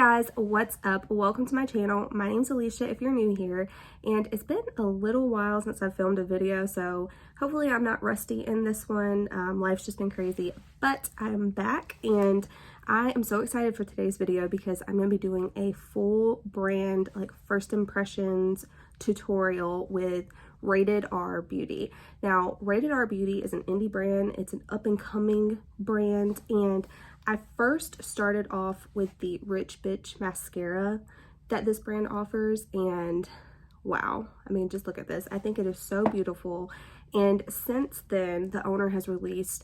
guys, what's up? Welcome to my channel. My name's Alicia if you're new here, and it's been a little while since I filmed a video, so hopefully I'm not rusty in this one. Life's just been crazy, but I'm back and I am so excited for today's video because I'm going to be doing a full brand like first impressions tutorial with Rated R Beauty. Now, Rated R Beauty is an indie brand. It's an up-and-coming brand, and I first started off with the Rich Bitch mascara that this brand offers, and wow, I mean, just look at this. I think it is so beautiful. And since then, the owner has released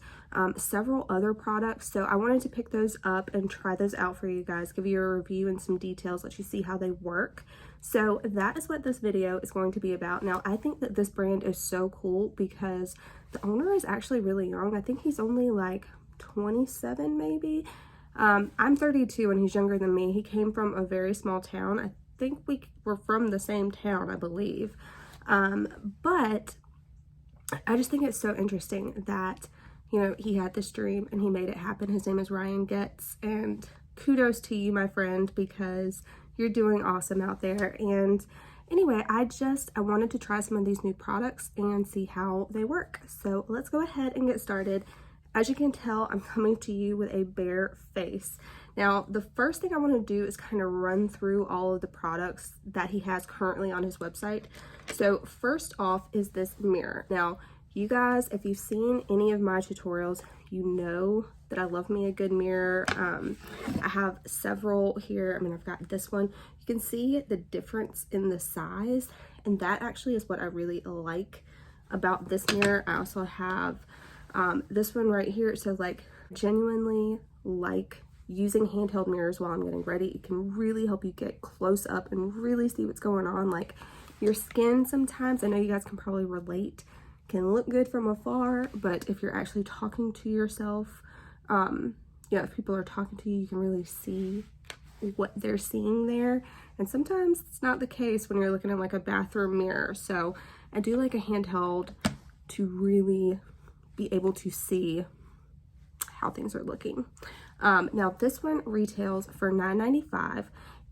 several other products, so I wanted to pick those up and try those out for you guys, give you a review and some details, let you see how they work. So that is what this video is going to be about. Now, I think that this brand is so cool because the owner is actually really young. I think he's only like 27 maybe. I'm 32 and he's younger than me. He came from a very small town. I think we were from the same town, I believe. But I just think it's so interesting that, you know, he had this dream and he made it happen. His name is Ryan Getz, and kudos to you, my friend, because you're doing awesome out there. And anyway, I wanted to try some of these new products and see how they work. So let's go ahead and get started. As you can tell, I'm coming to you with a bare face. Now, the first thing I want to do is kind of run through all of the products that he has currently on his website. So first off is this mirror. Now, you guys, if you've seen any of my tutorials, you know that I love me a good mirror. I have several here. I mean, I've got this one. You can see the difference in the size, and that actually is what I really like about this mirror. I also have this one right here. It says like genuinely like using handheld mirrors while I'm getting ready. It can really help you get close up and really see what's going on. Like your skin sometimes, I know you guys can probably relate, can look good from afar, but if you're actually talking to yourself, yeah, if people are talking to you, you can really see what they're seeing there. And sometimes it's not the case when you're looking at like a bathroom mirror. So I do like a handheld to really be able to see how things are looking. Now this one retails for $9.95,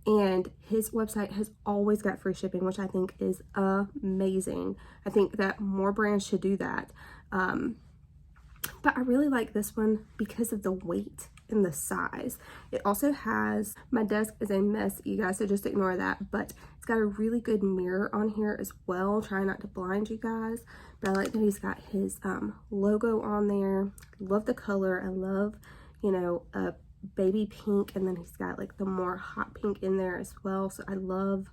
and his website has always got free shipping, which I think is amazing. I think that more brands should do that. But I really like this one because of the weight and the size. It also has, my desk is a mess, you guys, so just ignore that, but it's got a really good mirror on here as well. Try not to blind you guys, but I like that he's got his logo on there. Love the color. I love, you know, a baby pink, and then he's got like the more hot pink in there as well, so I love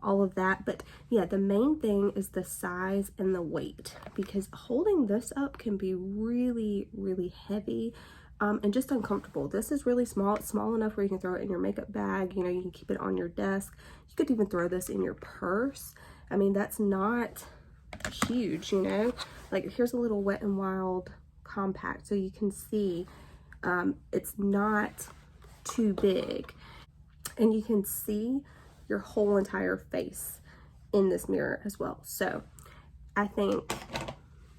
all of that. But yeah, the main thing is the size and the weight, because holding this up can be really, really heavy and just uncomfortable. This is really small. It's small enough where you can throw it in your makeup bag, you know, you can keep it on your desk. You could even throw this in your purse. I mean, that's not huge, you know. Like here's a little Wet n Wild compact, so you can see it's not too big, and you can see your whole entire face in this mirror as well. So I think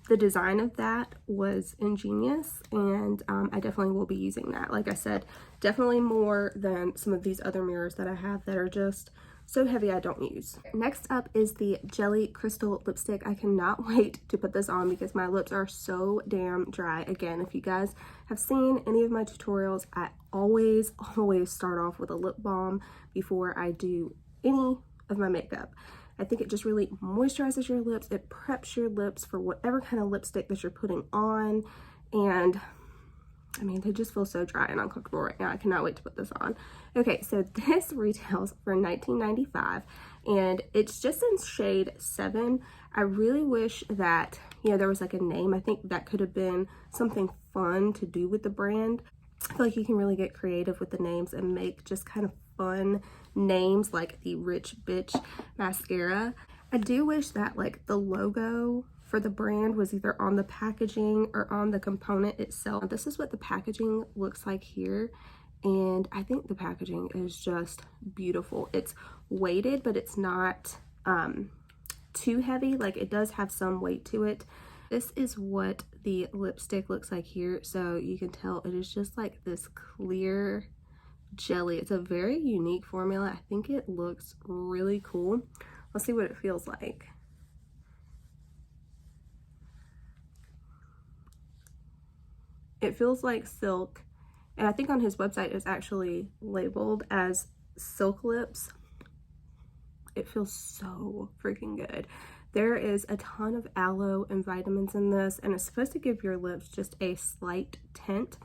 the design of that was ingenious, and I definitely will be using that. Like I said, definitely more than some of these other mirrors that I have that are just so heavy I don't use. Next up is the Jelly Crystal Lipstick. I cannot wait to put this on because my lips are so damn dry. Again, if you guys have seen any of my tutorials, I always start off with a lip balm before I do any of my makeup. I think it just really moisturizes your lips. It preps your lips for whatever kind of lipstick that you're putting on. And I mean, they just feel so dry and uncomfortable right now. I cannot wait to put this on. Okay, so this retails for $19.95, and it's just in shade 7. I really wish that, you know, there was like a name. I think that could have been something fun to do with the brand. I feel like you can really get creative with the names and make just kind of fun names like the Rich Bitch mascara. I do wish that like the logo for the brand was either on the packaging or on the component itself. This is what the packaging looks like here, and I think the packaging is just beautiful. It's weighted, but it's not too heavy. Like it does have some weight to it. This is what the lipstick looks like here, so you can tell it is just like this clear jelly. It's a very unique formula. I think it looks really cool. Let's see what it feels like. It feels like silk, and I think on his website it's actually labeled as silk lips. It feels so freaking good. There is a ton of aloe and vitamins in this, and it's supposed to give your lips just a slight tint.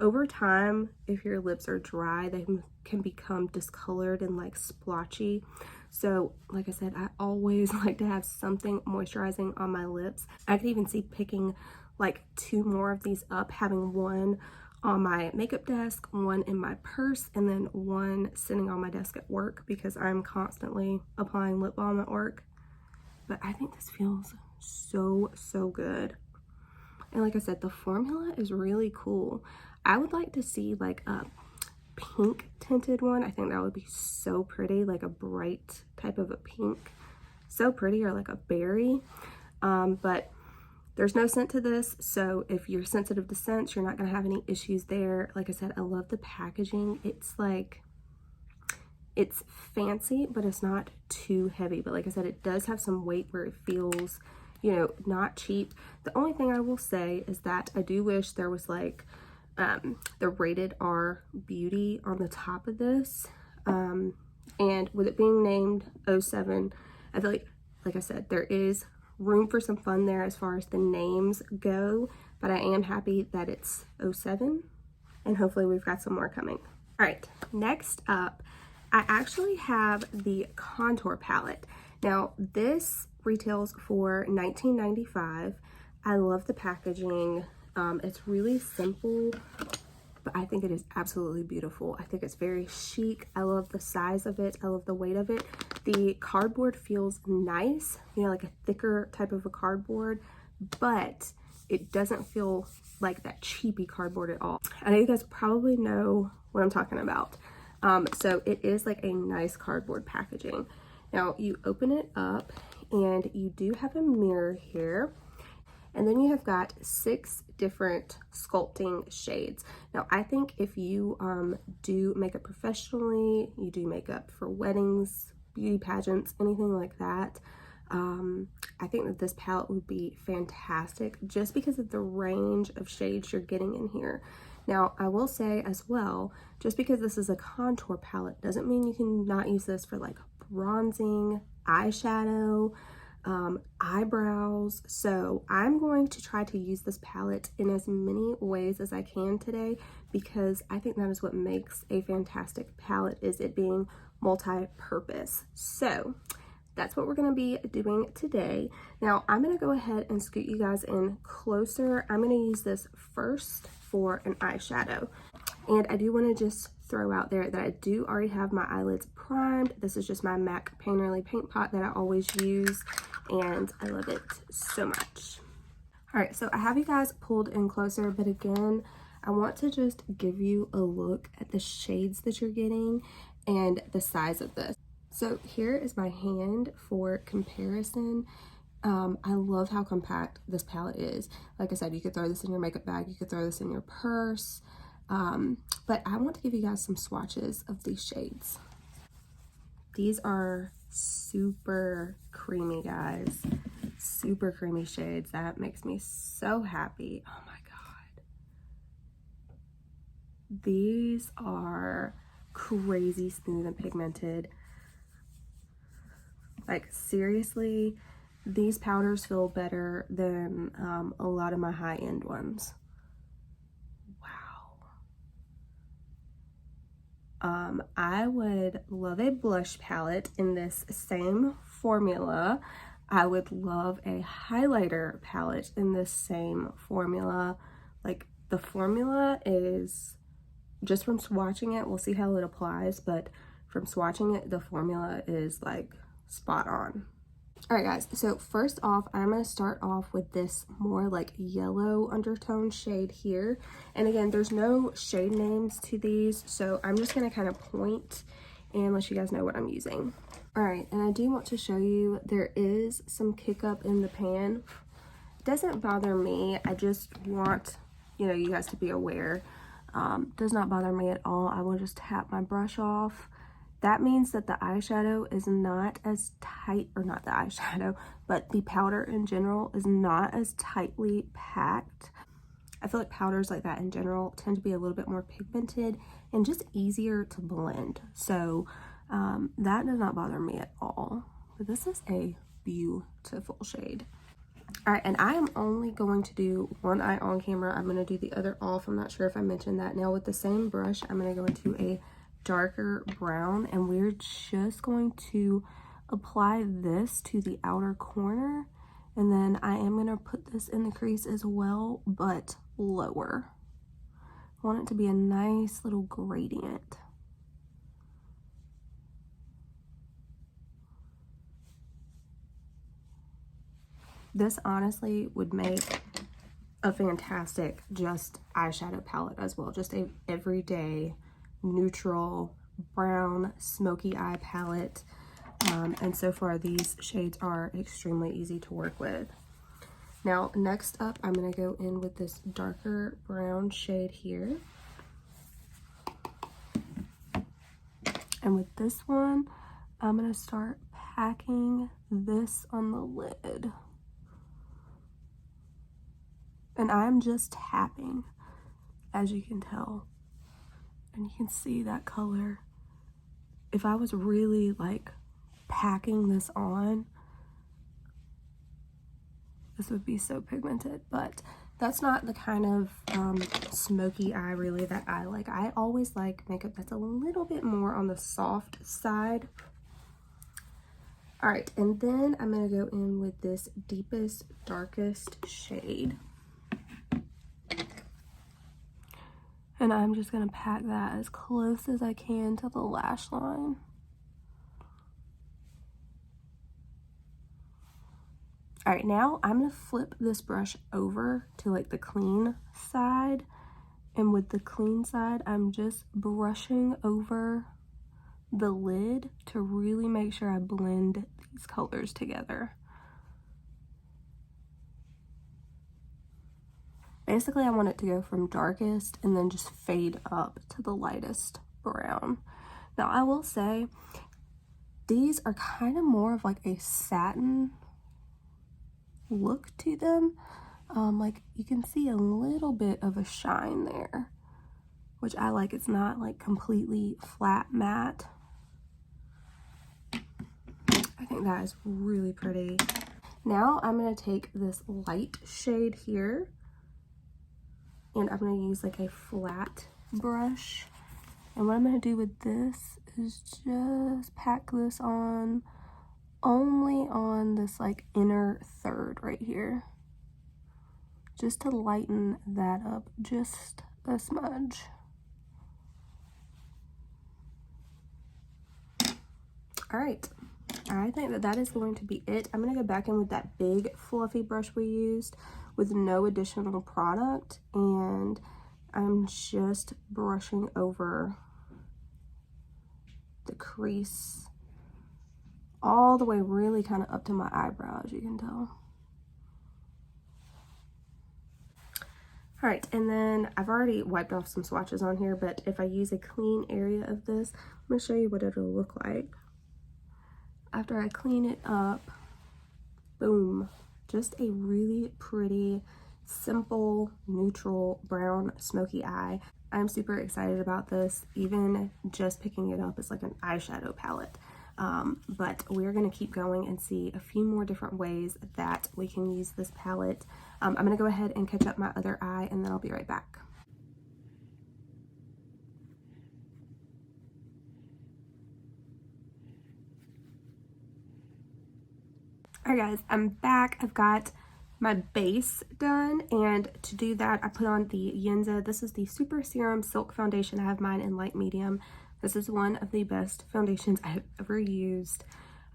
Over time, if your lips are dry, they can become discolored and like splotchy. So like I said, I always like to have something moisturizing on my lips. I could even see picking like 2 more of these up, having one on my makeup desk, one in my purse, and then one sitting on my desk at work because I'm constantly applying lip balm at work. But I think this feels so good. And like I said, the formula is really cool. I would like to see like a pink tinted one. I think that would be so pretty, like a bright type of a pink. So pretty, or like a berry. But there's no scent to this, so if you're sensitive to scents, you're not going to have any issues there. Like I said, I love the packaging. It's like, it's fancy, but it's not too heavy. But like I said, it does have some weight where it feels, you know, not cheap. The only thing I will say is that I do wish there was like the rated R beauty on the top of this. And with it being named 07, I feel like I said, there is room for some fun there as far as the names go, but I am happy that it's 07, and hopefully we've got some more coming. All right, next up, I actually have the contour palette. Now this retails for $19.95. I love the packaging. It's really simple, but I think it is absolutely beautiful. I think it's very chic. I love the size of it. I love the weight of it. The cardboard feels nice, you know, like a thicker type of a cardboard, but it doesn't feel like that cheapy cardboard at all. I know you guys probably know what I'm talking about. So it is like a nice cardboard packaging. Now you open it up and you do have a mirror here. And then you have got 6 different sculpting shades. Now, I think if you do makeup professionally, you do makeup for weddings, beauty pageants, anything like that, I think that this palette would be fantastic just because of the range of shades you're getting in here. Now, I will say as well, just because this is a contour palette doesn't mean you can not use this for like bronzing, eyeshadow, eyebrows. So I'm going to try to use this palette in as many ways as I can today, because I think that is what makes a fantastic palette, is it being multi-purpose. So that's what we're going to be doing today. Now I'm going to go ahead and scoot you guys in closer. I'm going to use this first for an eyeshadow, and I do want to just throw out there that I do already have my eyelids primed. This is just my MAC Painterly paint pot that I always use, and I love it so much. All right, so I have you guys pulled in closer, but again, I want to just give you a look at the shades that you're getting and the size of this. So here is my hand for comparison. I love how compact this palette is. Like I said, you could throw this in your makeup bag, you could throw this in your purse, but I want to give you guys some swatches of these shades. These are super creamy, guys. Super creamy shades. That makes me so happy. Oh my God. These are crazy smooth and pigmented. Like seriously, these powders feel better than a lot of my high-end ones. I would love a blush palette in this same formula. I would love a highlighter palette in this same formula. Like, the formula is, just from swatching it, we'll see how it applies, but from swatching it, the formula is like spot on. All right guys, so first off, I'm going to start off with this more like yellow undertone shade here. And again, there's no shade names to these, so I'm just going to kind of point and let you guys know what I'm using. All right, and I do want to show you, there is some kick up in the pan. It doesn't bother me. I just want, you know, you guys to be aware. Does not bother me at all. I will just tap my brush off. That means that the eyeshadow is not as tight, or not the eyeshadow, but the powder in general is not as tightly packed. I feel like powders like that in general tend to be a little bit more pigmented and just easier to blend. So that does not bother me at all. But this is a beautiful shade. All right, and I am only going to do one eye on camera. I'm going to do the other off. I'm not sure if I mentioned that. Now with the same brush, I'm going to go into a darker brown, and we're just going to apply this to the outer corner. And then I am going to put this in the crease as well, but lower. I want it to be a nice little gradient. This honestly would make a fantastic just eyeshadow palette as well. Just a everyday neutral brown smoky eye palette. And so far these shades are extremely easy to work with. Now next up, I'm going to go in with this darker brown shade here. And with this one, I'm going to start packing this on the lid. And I'm just tapping, as you can tell. And you can see that color. If I was really like packing this on, this would be so pigmented, but that's not the kind of smoky eye really that I like. I always like makeup that's a little bit more on the soft side. All right, and then I'm gonna go in with this deepest, darkest shade. And I'm just gonna pack that as close as I can to the lash line. All right, now I'm gonna flip this brush over to like the clean side. And with the clean side, I'm just brushing over the lid to really make sure I blend these colors together. Basically, I want it to go from darkest and then just fade up to the lightest brown. Now, I will say, these are kind of more of like a satin look to them. Like you can see a little bit of a shine there, which I like. It's not like completely flat matte. I think that is really pretty. Now I'm going to take this light shade here, and I'm going to use like a flat brush. And what I'm going to do with this is just pack this on only on this like inner third right here, just to lighten that up just a smudge. All right, I think that that is going to be it. I'm going to go back in with that big fluffy brush we used with no additional product, and I'm just brushing over the crease all the way really kind of up to my eyebrow, as you can tell. All right, and then I've already wiped off some swatches on here, but if I use a clean area of this, I'm going to show you what it'll look like. After I clean it up, boom, just a really pretty, simple, neutral, brown, smoky eye. I'm super excited about this. Even just picking it up is like an eyeshadow palette. But we're going to keep going and see a few more different ways that we can use this palette. I'm going to go ahead and catch up my other eye, and then I'll be right back. Alright guys, I'm back. I've got my base done, and to do that I put on the Yenza. This is the Super Serum Silk Foundation. I have mine in light medium. This is one of the best foundations I have ever used.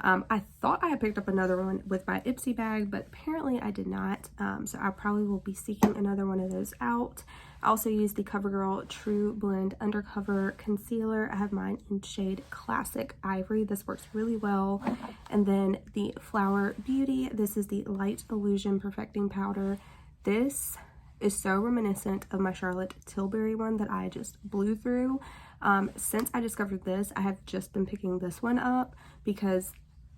I thought I had picked up another one with my Ipsy bag, but apparently I did not. So I probably will be seeking another one of those out. I also use the CoverGirl True Blend Undercover Concealer. I have mine in shade Classic Ivory. This works really well. And then the Flower Beauty. This is the Light Illusion Perfecting Powder. This is so reminiscent of my Charlotte Tilbury one that I just blew through. Since I discovered this, I have just been picking this one up because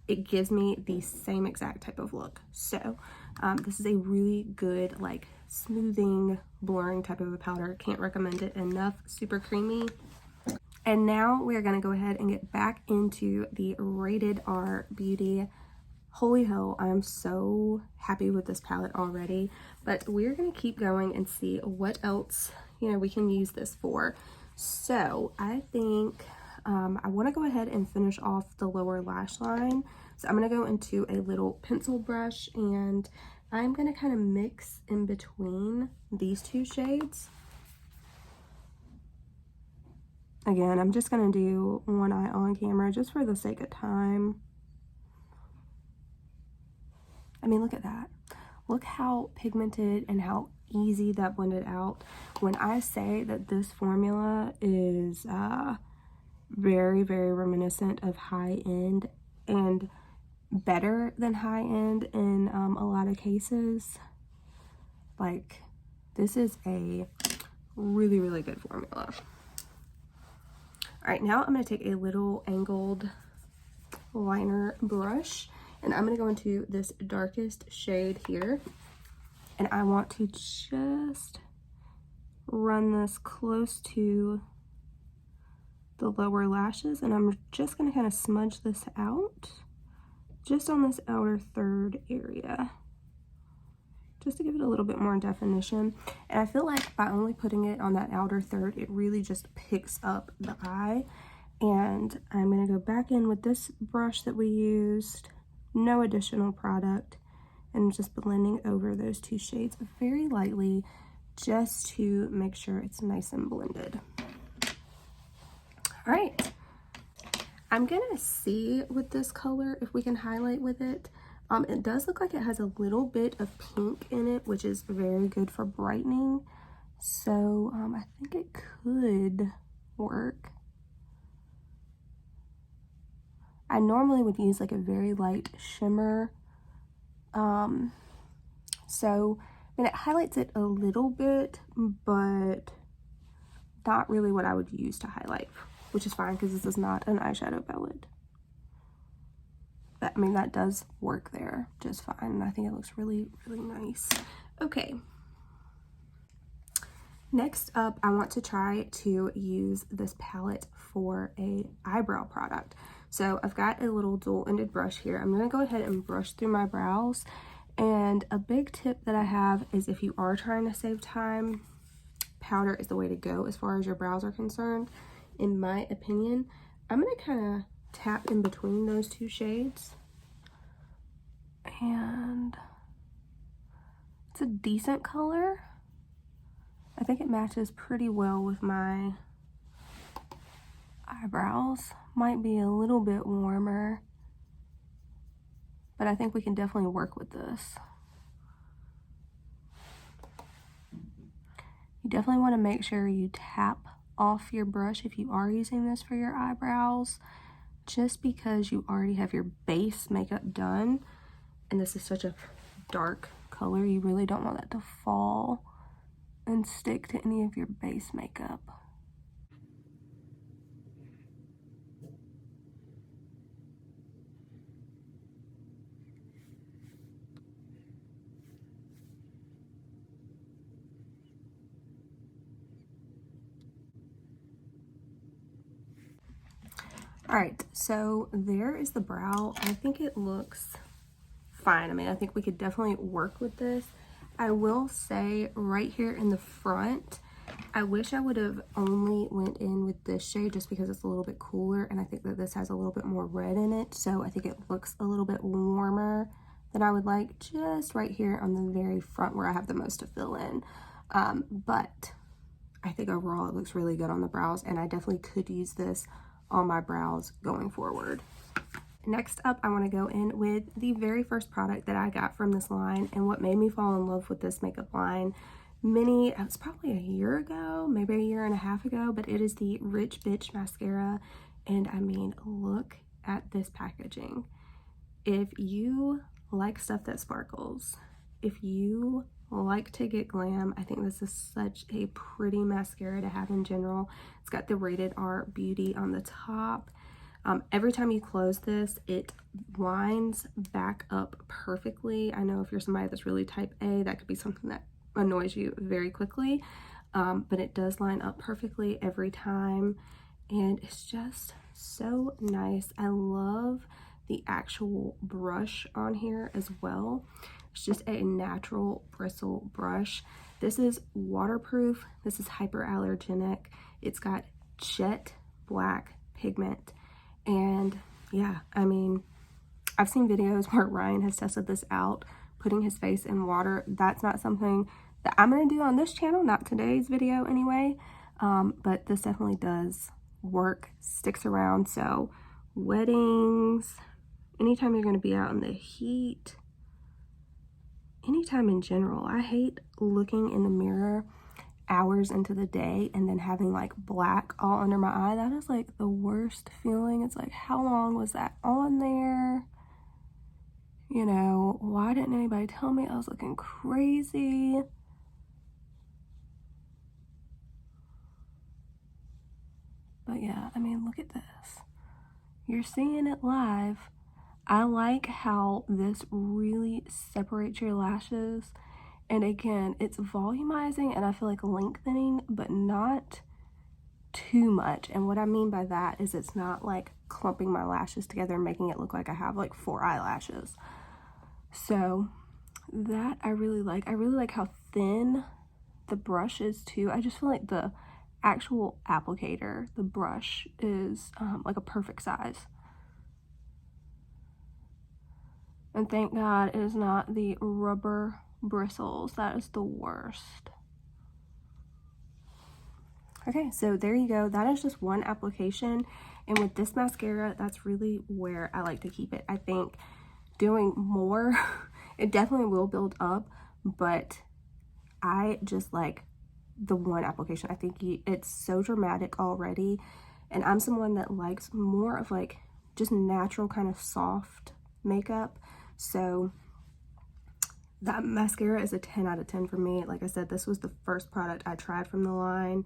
it gives me the same exact type of look. So this is a really good, like, smoothing, blurring type of a powder. Can't recommend it enough. Super creamy. And now we're gonna go ahead and get back into the Rated R Beauty. Holy hell, I'm so happy with this palette already, but we're gonna keep going and see what else, you know, we can use this for. So I think I want to go ahead and finish off the lower lash line. So I'm going to go into a little pencil brush, and I'm going to kind of mix in between these two shades. Again, I'm just going to do one eye on camera just for the sake of time. I mean, look at that. Look how pigmented and how easy that blended out. When I say that this formula is very, very reminiscent of high-end and better than high-end in a lot of cases, like, this is a really, really good formula. All right, now I'm going to take a little angled liner brush, and I'm going to go into this darkest shade here, and I want to just run this close to the lower lashes, and I'm just going to kind of smudge this out just on this outer third area, just to give it a little bit more definition. And I feel like by only putting it on that outer third, it really just picks up the eye. And I'm going to go back in with this brush that we used, no additional product, and just blending over those two shades very lightly just to make sure it's nice and blended. All right, I'm gonna see with this color if we can highlight with it. It does look like it has a little bit of pink in it, which is very good for brightening. So I think it could work. I normally would use like a very light shimmer. So I mean, it highlights it a little bit, but not really what I would use to highlight, which is fine because this is not an eyeshadow palette. But I mean, that does work there just fine, and I think it looks really, really nice. Okay. Next up, I want to try to use this palette for a eyebrow product. So I've got a little dual-ended brush here. I'm gonna go ahead and brush through my brows. And a big tip that I have is if you are trying to save time, powder is the way to go as far as your brows are concerned, in my opinion. I'm gonna kind of tap in between those two shades, and it's a decent color. I think it matches pretty well with my eyebrows. Might be a little bit warmer, but I think we can definitely work with this. You definitely want to make sure you tap off your brush if you are using this for your eyebrows, just because you already have your base makeup done, and this is such a dark color, you really don't want that to fall and stick to any of your base makeup. All right, so there is the brow. I think it looks fine. I mean, I think we could definitely work with this. I will say right here in the front, I wish I would have only went in with this shade just because it's a little bit cooler, and I think that this has a little bit more red in it, so I think it looks a little bit warmer than I would like just right here on the very front where I have the most to fill in. But I think overall it looks really good on the brows, and I definitely could use this on my brows going forward. Next up, I want to go in with the very first product that I got from this line, and what made me fall in love with this makeup line it was probably a year ago, maybe a year and a half ago, but it is the Rich Bitch Mascara. And I mean, look at this packaging. If you like stuff that sparkles if you like to get glam, I think this is such a pretty mascara to have in general. It's got the Rated R Beauty on the top. Every time you close this, it lines back up perfectly. I know if you're somebody that's really type A, that could be something that annoys you very quickly, but it does line up perfectly every time, and it's just so nice. I love the actual brush on here as well. It's just a natural bristle brush. This is waterproof. This is hyperallergenic. It's got jet black pigment. And yeah, I mean, I've seen videos where Ryan has tested this out, putting his face in water. That's not something that I'm going to do on this channel, not today's video anyway. But this definitely does work, sticks around. So weddings, anytime you're going to be out in the heat, anytime in general. I hate looking in the mirror hours into the day and then having like black all under my eye. That is like the worst feeling. It's like, how long was that on there? You know, why didn't anybody tell me I was looking crazy? But yeah, I mean, look at this. You're seeing it live. I like how this really separates your lashes. And again, it's volumizing and I feel like lengthening, but not too much. And what I mean by that is it's not like clumping my lashes together and making it look like I have like 4 eyelashes. So that I really like. I really like how thin the brush is too. I just feel like the actual applicator, the brush, is like a perfect size. And thank God it is not the rubber bristles. That is the worst. Okay, so there you go. That is just one application. And with this mascara, that's really where I like to keep it. I think doing more, it definitely will build up, but I just like the one application. I think it's so dramatic already. And I'm someone that likes more of like just natural kind of soft makeup. So that mascara is a 10 out of 10 for me. Like I said, this was the first product I tried from the line,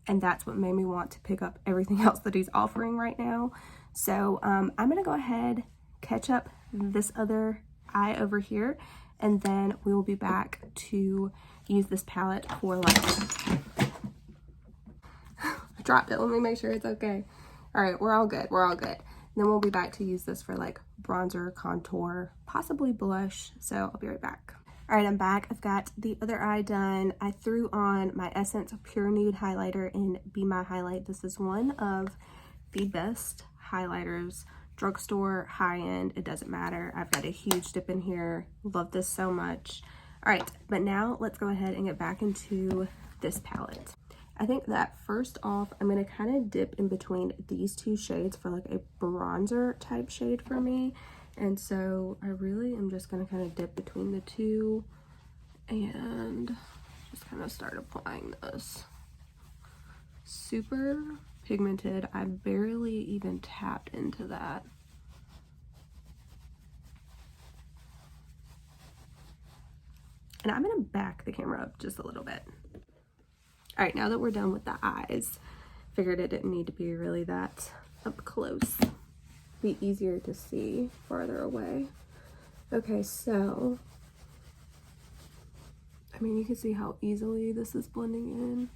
and that's what made me want to pick up everything else that he's offering right now. So I'm gonna go ahead, catch up this other eye over here, and then we will be back to use this palette for like, I dropped it, let me make sure it's okay. All right, we're all good, we're all good. Then we'll be back to use this for like bronzer, contour, possibly blush. So I'll be right back. All right, I'm back. I've got the other eye done. I threw on my Essence Pure Nude highlighter in Be My Highlight. This is one of the best highlighters, drugstore, high-end, it doesn't matter. I've got a huge dip in here. Love this so much. All right, but now let's go ahead and get back into this palette. I think that first off, I'm going to kind of dip in between these two shades for like a bronzer type shade for me. And so I really am just going to kind of dip between the two and just kind of start applying this. Super pigmented. I barely even tapped into that. And I'm going to back the camera up just a little bit. All right, now that we're done with the eyes, figured it didn't need to be really that up close. Be easier to see farther away. Okay, so, I mean, you can see how easily this is blending in.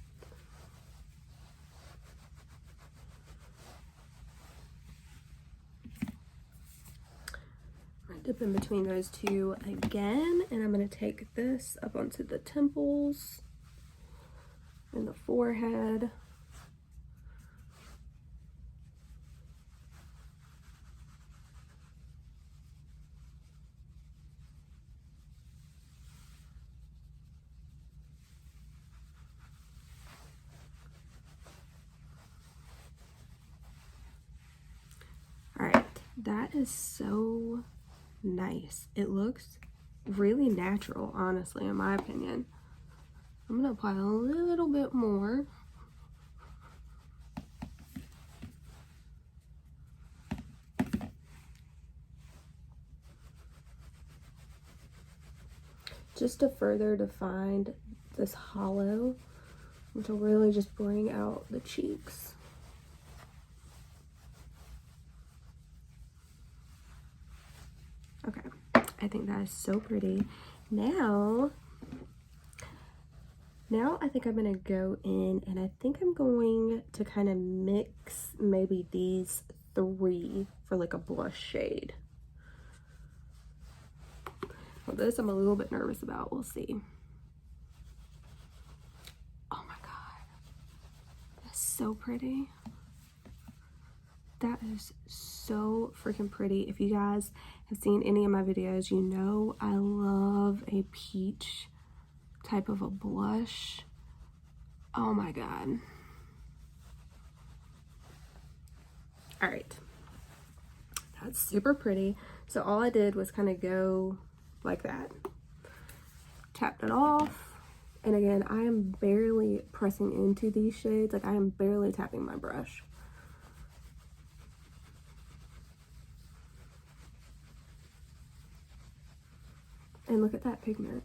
I'm gonna dip in between those two again, and I'm gonna take this up onto the temples and the forehead. All right, that is so nice. It looks really natural, honestly, in my opinion. I'm gonna apply a little bit more. just to further define this hollow, and to really just bring out the cheeks. Okay, I think that is so pretty. Now I think I'm gonna go in, and I think I'm going to kind of mix maybe these three for like a blush shade. Well, this I'm a little bit nervous about. We'll see. Oh my god, that's so pretty. That is so freaking pretty. If you guys have seen any of my videos, you know I love a peach type of a blush. Oh my god. All right, that's super pretty. So all I did was kind of go like that, tapped it off, and again, I am barely pressing into these shades. Like, I am barely tapping my brush. And look at that pigment,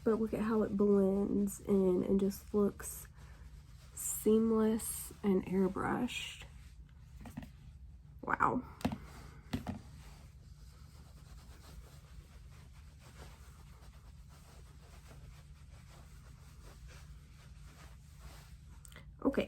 but look at how it blends in and just looks seamless and airbrushed. Wow. Okay.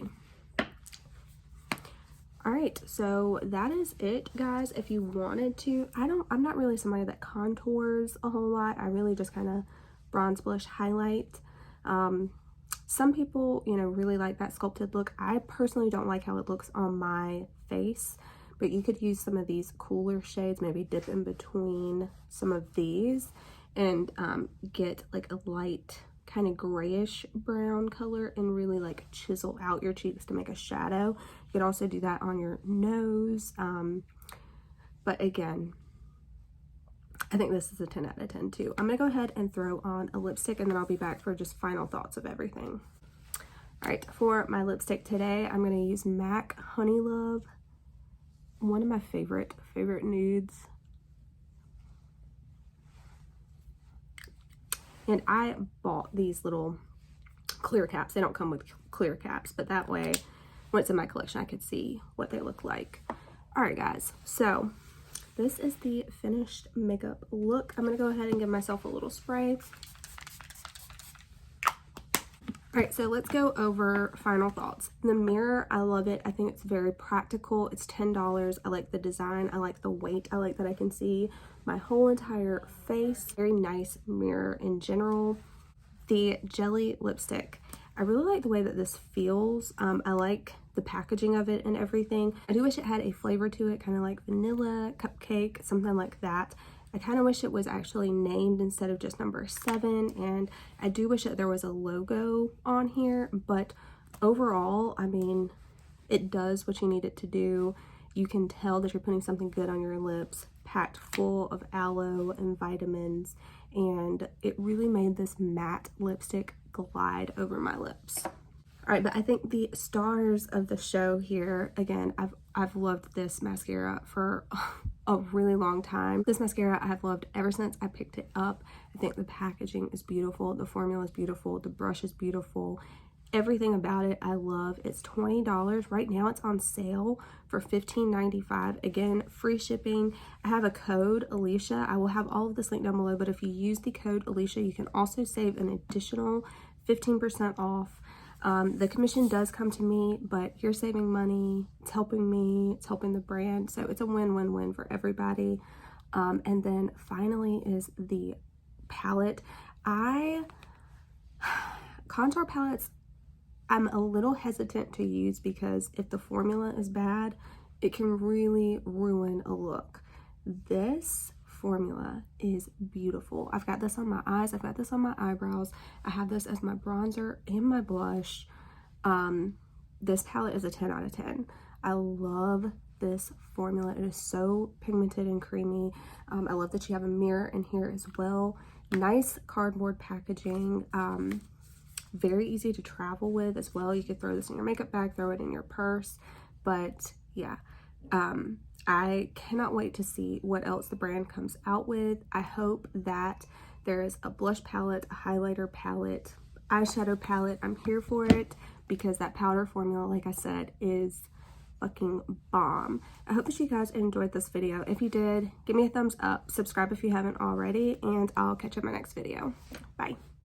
All right, so that is it, guys. If you wanted to, I'm not really somebody that contours a whole lot. I really just kind of bronze blush highlight. Some people, you know, really like that sculpted look. I personally don't like how it looks on my face, but you could use some of these cooler shades, maybe dip in between some of these and get like a light kind of grayish brown color and really like chisel out your cheeks to make a shadow. You could also do that on your nose, but again, I think this is a 10 out of 10 too. I'm gonna go ahead and throw on a lipstick, and then I'll be back for just final thoughts of everything. All right, for my lipstick today, I'm gonna use MAC Honey Love, one of my favorite nudes. And I bought these little clear caps. They don't come with clear caps, but that way, when it's in my collection, I could see what they look like. All right, guys, so this is the finished makeup look. I'm gonna go ahead and give myself a little spray. All right, so let's go over final thoughts. The mirror, I love it. I think it's very practical. It's $10. I like the design. I like the weight. I like that I can see my whole entire face. Very nice mirror in general. The jelly lipstick, I really like the way that this feels. I like the packaging of it and everything. I do wish it had a flavor to it, kind of like vanilla, cupcake, something like that. I kind of wish it was actually named instead of just number 7, and I do wish that there was a logo on here, but overall, I mean, it does what you need it to do. You can tell that you're putting something good on your lips, packed full of aloe and vitamins, and it really made this matte lipstick glide over my lips. All right, but I think the stars of the show here, again, I've loved this mascara for a really long time. This mascara I have loved ever since I picked it up. I think the packaging is beautiful, the formula is beautiful, the brush is beautiful. Everything about it I love. It's $20. Right now it's on sale for $15.95. Again, free shipping. I have a code, Alicia. I will have all of this linked down below, but if you use the code Alicia, you can also save an additional 15% off. The commission does come to me, but you're saving money, it's helping me, it's helping the brand, so it's a win-win-win for everybody. And then finally is the palette. Contour palettes, I'm a little hesitant to use because if the formula is bad, it can really ruin a look. This formula is beautiful. I've got this on my eyes, I've got this on my eyebrows, I have this as my bronzer and my blush. This palette is a 10 out of 10. I love this formula. It is so pigmented and creamy. I love that you have a mirror in here as well. Nice cardboard packaging. Very easy to travel with as well. You could throw this in your makeup bag, throw it in your purse, but yeah, I cannot wait to see what else the brand comes out with. I hope that there is a blush palette, a highlighter palette, eyeshadow palette. I'm here for it because that powder formula, like I said, is fucking bomb. I hope that you guys enjoyed this video. If you did, give me a thumbs up, subscribe if you haven't already, and I'll catch you in my next video. Bye.